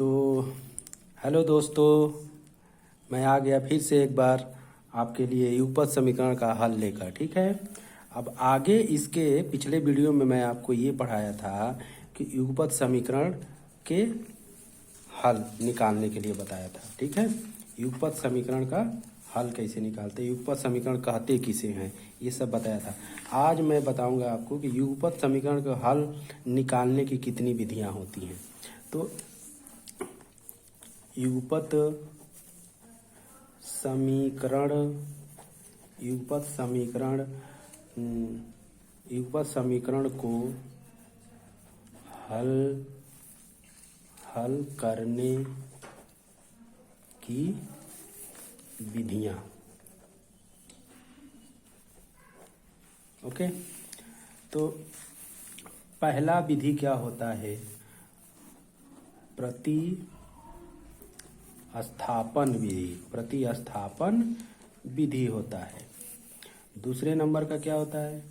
तो हेलो दोस्तों, मैं आ गया फिर से एक बार आपके लिए युगपत समीकरण का हल लेकर। ठीक है, अब आगे इसके पिछले वीडियो में मैं आपको ये पढ़ाया था कि युगपत समीकरण के हल निकालने के लिए बताया था। ठीक है, युगपत समीकरण का हल कैसे निकालते, युगपत समीकरण कहते किसे हैं, ये सब बताया था। आज मैं बताऊंगा आपको कि युगपत समीकरण का हल निकालने की कितनी विधियां होती हैं। तो युगपत समीकरण युगपत समीकरण युगपत समीकरण को हल करने की विधियां। ओके, तो पहला विधि क्या होता है, प्रतिस्थापन विधि होता है। दूसरे नंबर का क्या होता है,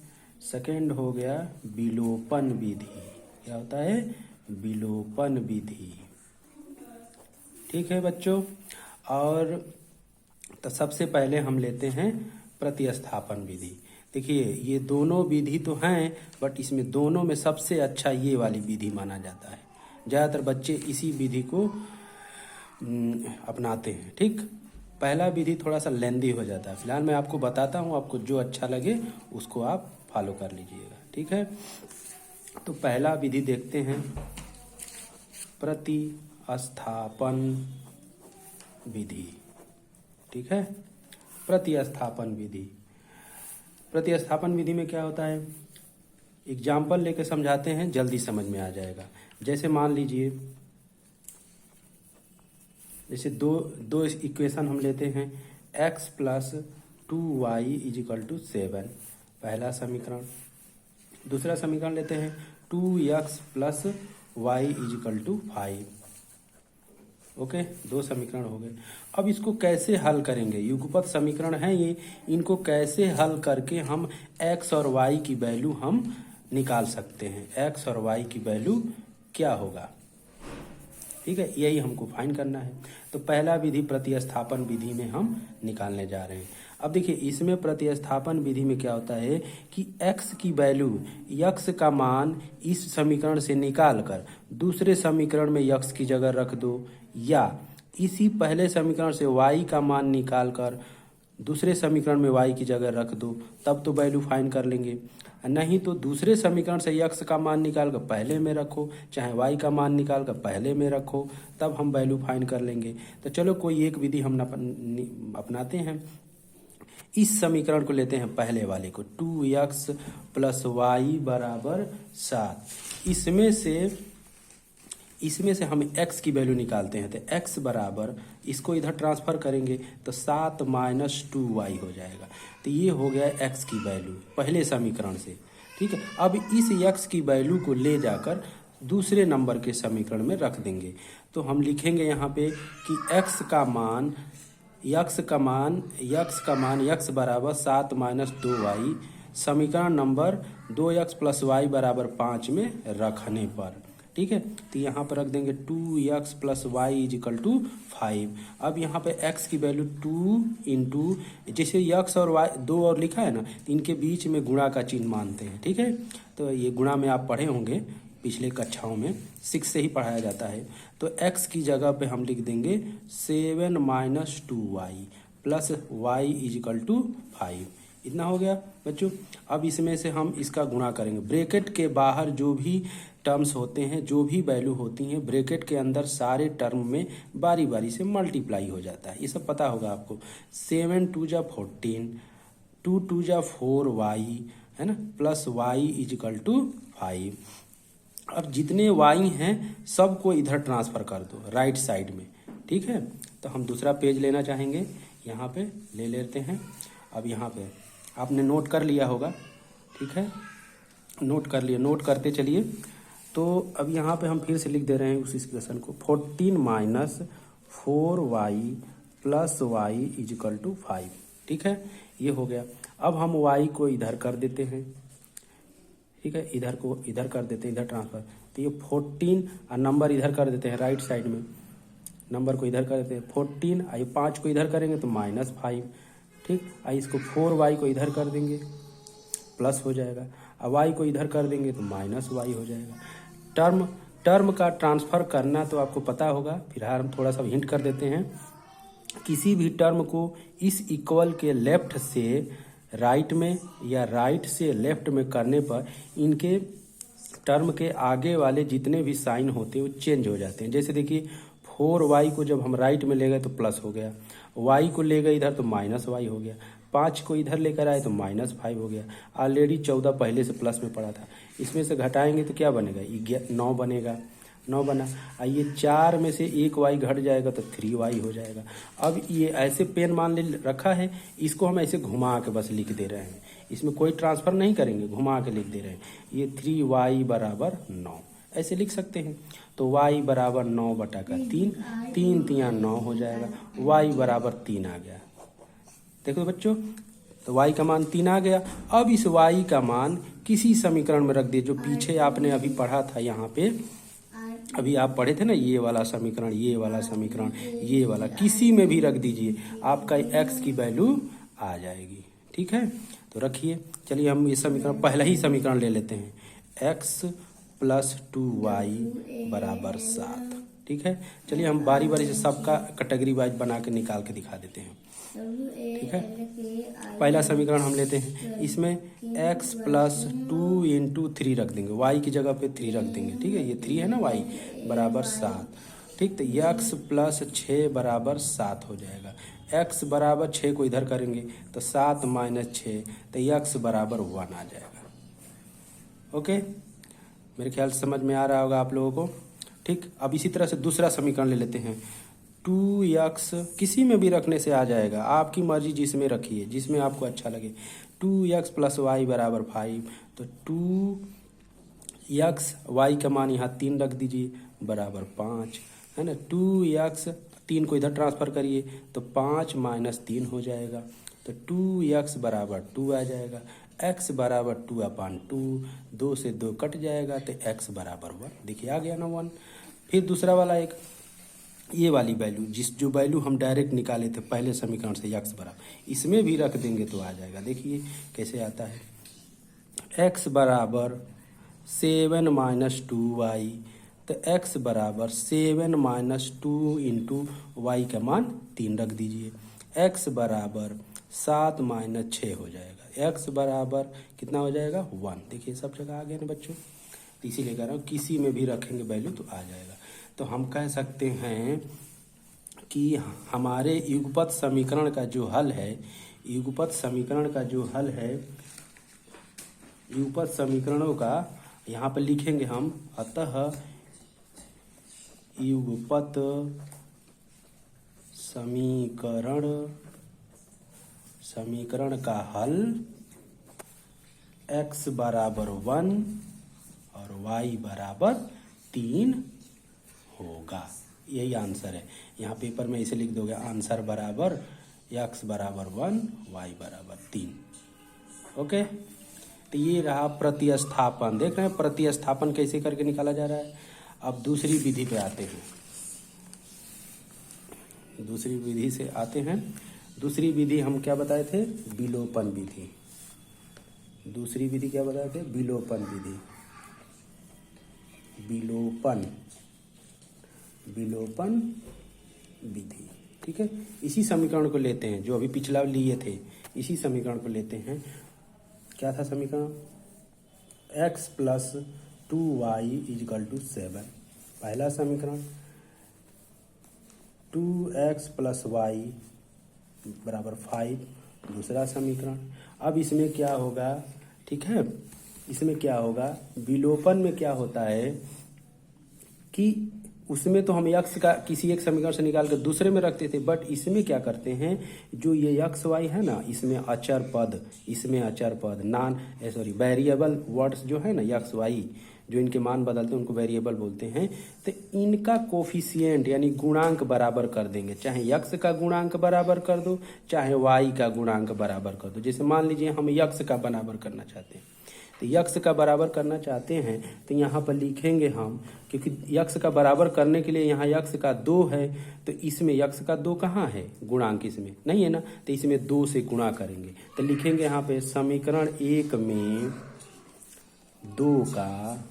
सेकंड हो गया विलोपन विधि। क्या होता है, विलोपन विधि। ठीक है बच्चों, और तो सबसे पहले हम लेते हैं प्रतिस्थापन विधि। देखिए, ये दोनों विधि तो हैं, बट इसमें दोनों में सबसे अच्छा ये वाली विधि माना जाता है। ज़्यादातर बच्चे इसी विधि को अपनाते हैं। ठीक, पहला विधि थोड़ा सा लेंदी हो जाता है। फिलहाल मैं आपको बताता हूँ, आपको जो अच्छा लगे उसको आप फॉलो कर लीजिएगा। ठीक है, तो पहला विधि देखते हैं, प्रतिस्थापन विधि। ठीक है, प्रतिस्थापन विधि में क्या होता है, एग्जाम्पल लेके समझाते हैं, जल्दी समझ में आ जाएगा। जैसे मान लीजिए, जैसे दो इक्वेशन हम लेते हैं, x plus 2y is equal to 7, पहला समीकरण। दूसरा समीकरण लेते हैं 2x plus y equal to 5। Okay, दो समीकरण हो गए। अब इसको कैसे हल करेंगे, युगपत समीकरण है ये, इनको कैसे हल करके हम x और y की वैल्यू हम निकाल सकते हैं। x और y की वैल्यू क्या होगा, ठीक है, यही हमको फाइंड करना है। तो पहला विधि प्रतिस्थापन विधि में हम निकालने जा रहे हैं। अब देखिए, इसमें प्रतिस्थापन विधि में क्या होता है कि x की वैल्यू, x का मान इस समीकरण से निकाल कर दूसरे समीकरण में x की जगह रख दो, या इसी पहले समीकरण से y का मान निकाल कर दूसरे समीकरण में y की जगह रख दो, तब तो वैल्यू फाइंड कर लेंगे। नहीं तो दूसरे समीकरण से x का मान निकाल कर पहले में रखो, चाहे y का मान निकाल कर पहले में रखो, तब हम वैल्यू फाइंड कर लेंगे। तो चलो कोई एक विधि हम अपनाते हैं। इस समीकरण को लेते हैं पहले वाले को, 2x प्लस वाई बराबर 7। इसमें से हम x की वैल्यू निकालते हैं। तो x बराबर, इसको इधर ट्रांसफर करेंगे तो 7 माइनस 2y हो जाएगा। तो ये हो गया x की वैल्यू पहले समीकरण से। ठीक है, अब इस x की वैल्यू को ले जाकर दूसरे नंबर के समीकरण में रख देंगे। तो हम लिखेंगे यहाँ पे कि x का मान x बराबर 7 माइनस 2y, समीकरण नंबर 2x प्लस वाई बराबर 5 में रखने पर। ठीक है, तो यहाँ पर रख देंगे 2x plus Y equal to 5। अब यहाँ पे x की वैल्यू 2 इंटू, जैसे x और y दो और लिखा है ना, तो इनके बीच में गुणा का चिन्ह मानते हैं। ठीक है, तो ये गुणा में आप पढ़े होंगे पिछले कक्षाओं में, 6 से ही पढ़ाया जाता है। तो x की जगह पे हम लिख देंगे 7 minus 2y plus y equal to 5। इतना हो गया बच्चों। अब इसमें से हम इसका गुणा करेंगे। ब्रैकेट के बाहर जो भी टर्म्स होते हैं, जो भी वैल्यू होती हैं, ब्रैकेट के अंदर सारे टर्म में बारी बारी से मल्टीप्लाई हो जाता है, ये सब पता होगा आपको। 7 2 जा 14, 2 2 जा 4y, है ना, प्लस y इजिकल टू 5। अब जितने y हैं सबको इधर ट्रांसफर कर दो राइट साइड में। ठीक है, तो हम दूसरा पेज लेना चाहेंगे, यहाँ पे ले लेते हैं। अब यहाँ पे आपने नोट कर लिया होगा, ठीक है, नोट कर लिया, नोट करते चलिए। तो अब यहाँ पे हम फिर से लिख दे रहे हैं उस इक्वेशन को, 14 minus 4y plus Y equal to 5। ठीक है, ये हो गया। अब हम y को इधर कर देते हैं। ठीक है, इधर को इधर कर देते हैं, इधर ट्रांसफर। तो तो ये 14 और नंबर इधर कर देते हैं राइट साइड में, नंबर को इधर कर देते हैं 14, और ये 5 को इधर करेंगे तो -5, ठीक। और इसको 4y को इधर कर देंगे प्लस हो जाएगा, और y को इधर कर देंगे तो -y हो जाएगा। टर्म का ट्रांसफ़र करना तो आपको पता होगा, फिलहाल हम थोड़ा सा हिंट कर देते हैं। किसी भी टर्म को इस इक्वल के लेफ्ट से राइट में या राइट से लेफ्ट में करने पर इनके टर्म के आगे वाले जितने भी साइन होते हैं वो चेंज हो जाते हैं। जैसे देखिए 4y को जब हम राइट में ले गए तो प्लस हो गया, y को ले गए इधर तो -y हो गया, 5 को इधर लेकर आए तो -5 हो गया। ऑलरेडी 14 पहले से प्लस में पड़ा था, इसमें से घटाएंगे तो क्या बनेगा, ये 9 बनेगा, 9 बना। ये 4 में से एक y घट जाएगा तो 3y हो जाएगा। अब ये ऐसे पेन मान ले रखा है, इसको हम ऐसे घुमा के बस लिख दे रहे हैं, इसमें कोई ट्रांसफ़र नहीं करेंगे, घुमा के लिख दे रहे हैं। ये 3y बराबर 9 ऐसे लिख सकते हैं। तो y बराबर 9 बटा का 3, 3 तिया 9 हो जाएगा, y बराबर 3 आ गया। देखो बच्चों, तो y का मान 3 आ गया। अब इस y का मान किसी समीकरण में रख दिए, जो पीछे आपने अभी पढ़ा था, यहाँ पे अभी आप पढ़े थे ना, ये वाला समीकरण, ये वाला समीकरण, ये वाला, किसी में भी रख दीजिए, आपका x की वैल्यू आ जाएगी। ठीक है, तो रखिए। चलिए हम ये समीकरण, पहला ही समीकरण ले लेते हैं, x + 2y बराबर 7। ठीक है, चलिए हम बारी बारी से सबका कैटेगरी वाइज बना के निकाल के दिखा देते हैं। ठीक है, पहला समीकरण हम लेते हैं, इसमें x + 2 × 3 रख देंगे, y की जगह पे 3 रख देंगे। ठीक है, ये 3 है ना, y बराबर 7। ठीक, तो x + 6 बराबर 7 हो जाएगा। x बराबर 6 को इधर करेंगे तो 7 - 6, तो x बराबर 1 आ जाएगा। ओके, मेरे ख्याल से समझ में आ रहा होगा आप लोगों को। ठीक, अब इसी तरह से दूसरा समीकरण ले लेते हैं, 2x किसी में भी रखने से आ जाएगा, आपकी मर्जी जिसमें रखिए, जिसमें आपको अच्छा लगे। 2x + y बराबर 5, तो 2x, y का मान यहाँ 3 रख दीजिए बराबर 5, है ना। 2x, 3 को इधर ट्रांसफ़र करिए तो 5 - 3 हो जाएगा, तो 2x बराबर 2 आ जाएगा। x बराबर 2/2, 2 से 2 कट जाएगा तो x बराबर 1। देखिए आ गया ना 1। फिर दूसरा वाला एक, ये वाली वैल्यू, जो वैल्यू हम डायरेक्ट निकाले थे पहले समीकरण से, x बराबर, इसमें भी रख देंगे तो आ जाएगा। देखिए कैसे आता है, x बराबर 7 - 2y, तो x बराबर 7 - 2 × y का मान 3 रख दीजिए, x बराबर 7 - 6 हो जाएगा, x बराबर कितना हो जाएगा 1। देखिए सब जगह आ गया ना बच्चों, तो इसीलिए कह रहा हूँ किसी में भी रखेंगे वैल्यू तो आ जाएगा। तो हम कह सकते हैं कि हमारे युगपत समीकरण का जो हल है, युगपत समीकरण का जो हल है, युगपत समीकरणों का यहाँ पर लिखेंगे हम, अतः युगपत समीकरण का हल x बराबर 1 और y बराबर 3 होगा। यही आंसर है। यहाँ पेपर में इसे लिख दोगे, आंसर बराबर x बराबर 1, y बराबर 3। ओके, तो ये रहा प्रतिस्थापन। देख रहे हैं प्रतिस्थापन कैसे करके निकाला जा रहा है। अब दूसरी विधि पे आते हैं, दूसरी विधि से आते हैं। दूसरी विधि हम क्या बताए थे, विलोपन विधि। दूसरी विधि क्या बताए थे, विलोपन विधि। विलोपन विधि। ठीक है, इसी समीकरण को लेते हैं जो अभी पिछला लिए थे, इसी समीकरण को लेते हैं। क्या था समीकरण, x + 2y = 7, पहला समीकरण। 2x + y बराबर 5, दूसरा समीकरण। अब इसमें क्या होगा, ठीक है, इसमें क्या होगा, विलोपन में क्या होता है कि उसमें तो हम x का किसी एक समीकरण से निकाल कर दूसरे में रखते थे, बट इसमें क्या करते हैं, जो ये x y है ना, इसमें अचर पद, वेरिएबल वर्ड्स जो है ना, x y, जो इनके मान बदलते हैं उनको वेरिएबल बोलते हैं। तो इनका कोफिशिएंट यानी गुणांक बराबर कर देंगे, चाहे x का गुणांक बराबर कर दो, चाहे y का गुणांक बराबर कर दो। जैसे मान लीजिए हम x का बराबर करना चाहते हैं, तो यक्स का बराबर करना चाहते हैं तो यहाँ पर लिखेंगे हम, क्योंकि यक्स का बराबर करने के लिए यहाँ यक्स का 2 है, तो इसमें यक्स का 2 कहाँ है, गुणांक इसमें नहीं है ना, तो इसमें 2 से गुणा करेंगे। तो लिखेंगे यहाँ पे समीकरण 1 में 2 का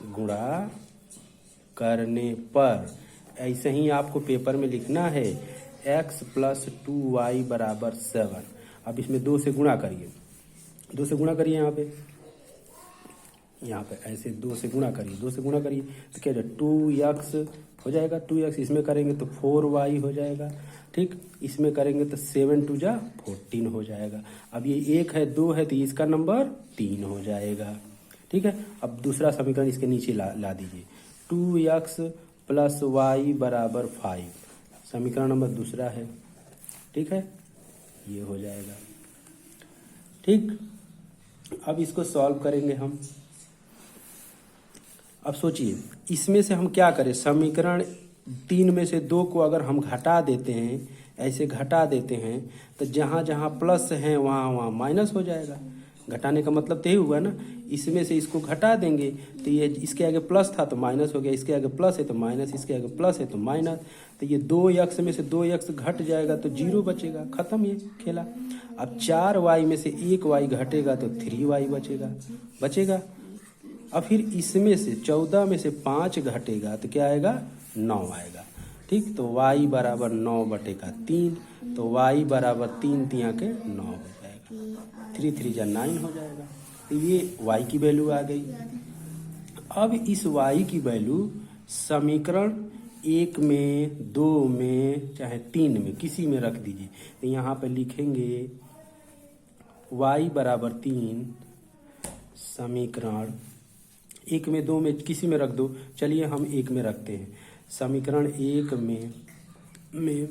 गुणा करने पर, ऐसे ही आपको पेपर में लिखना है x + 2y = 7। अब इसमें 2 से गुणा करिए, 2 से गुणा करिए, यहाँ पे ऐसे 2 से गुणा करिए, 2 से गुणा करिए तो क्या जाए 2x हो जाएगा, 2x इसमें करेंगे तो 4y हो जाएगा, ठीक, इसमें करेंगे तो 7 × 2 = 14 हो जाएगा। अब ये 1 है 2 है तो इसका नंबर 3 हो जाएगा, ठीक है। अब दूसरा समीकरण इसके नीचे ला दीजिए, 2x + y = 5, समीकरण नंबर दूसरा है, ठीक है, ये हो जाएगा, ठीक। अब इसको सॉल्व करेंगे हम। अब सोचिए इसमें से हम क्या करें, समीकरण 3 में से 2 को अगर हम घटा देते हैं, ऐसे घटा देते हैं, तो जहाँ जहाँ प्लस है वहाँ वहाँ माइनस हो जाएगा। घटाने का मतलब तो यही हुआ ना, इसमें से इसको घटा देंगे तो ये इसके आगे प्लस था तो माइनस हो गया, इसके आगे प्लस है तो माइनस, इसके आगे प्लस है तो माइनस, तो ये 2x में से 2x घट जाएगा तो 0 बचेगा, खत्म ये खेला। अब 4y में से 1y घटेगा तो 3y बचेगा। अब फिर इसमें से 14 में से 5 घटेगा तो क्या आएगा, 9 आएगा, ठीक। तो y = 9/3, तो y = 3 तिया के 9 हो जाएगा, 3 3 = 9 हो जाएगा। तो ये y की वैल्यू आ गई। अब इस y की वैल्यू समीकरण 1 में, 2 में, चाहे 3 में, किसी में रख दीजिए। तो यहाँ पे लिखेंगे y = 3, समीकरण 1 में, 2 में, किसी में रख दो। चलिए हम 1 में रखते हैं, समीकरण 1 में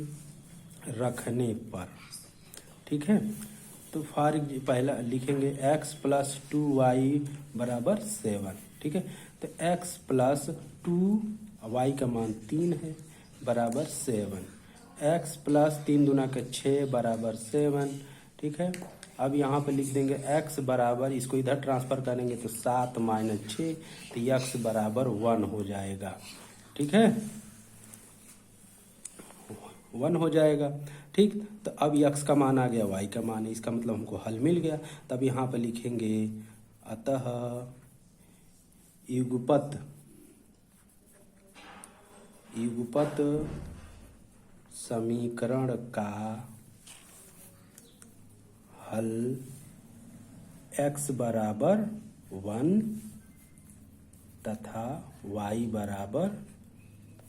रखने पर, ठीक है। तो पहला लिखेंगे x + 2y = 7, ठीक है। तो x + 2, y का मान 3 है, बराबर 7, x + 3 दूना के 6 = 7, ठीक है। अब यहाँ पे लिख देंगे x बराबर, इसको इधर ट्रांसफर करेंगे तो 7 - 6, तो x = 1 हो जाएगा, ठीक है, 1 हो जाएगा, ठीक। तो अब x का मान आ गया, y का मान है, इसका मतलब हमको हल मिल गया। तब यहाँ पे लिखेंगे अतः युगपत समीकरण का हल x = 1 तथा y =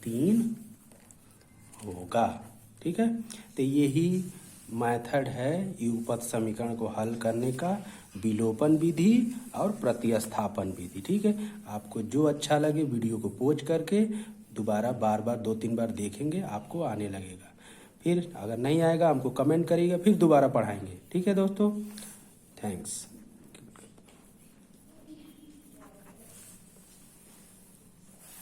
3 होगा, ठीक है। तो यही मेथड है युगपत समीकरण को हल करने का, विलोपन विधि और प्रतिस्थापन विधि, ठीक है। आपको जो अच्छा लगे वीडियो को पॉज करके दोबारा बार 2-3 बार देखेंगे, आपको आने लगेगा। फिर अगर नहीं आएगा हमको कमेंट करिएगा, फिर दोबारा पढ़ाएंगे, ठीक है दोस्तों। थैंक्स।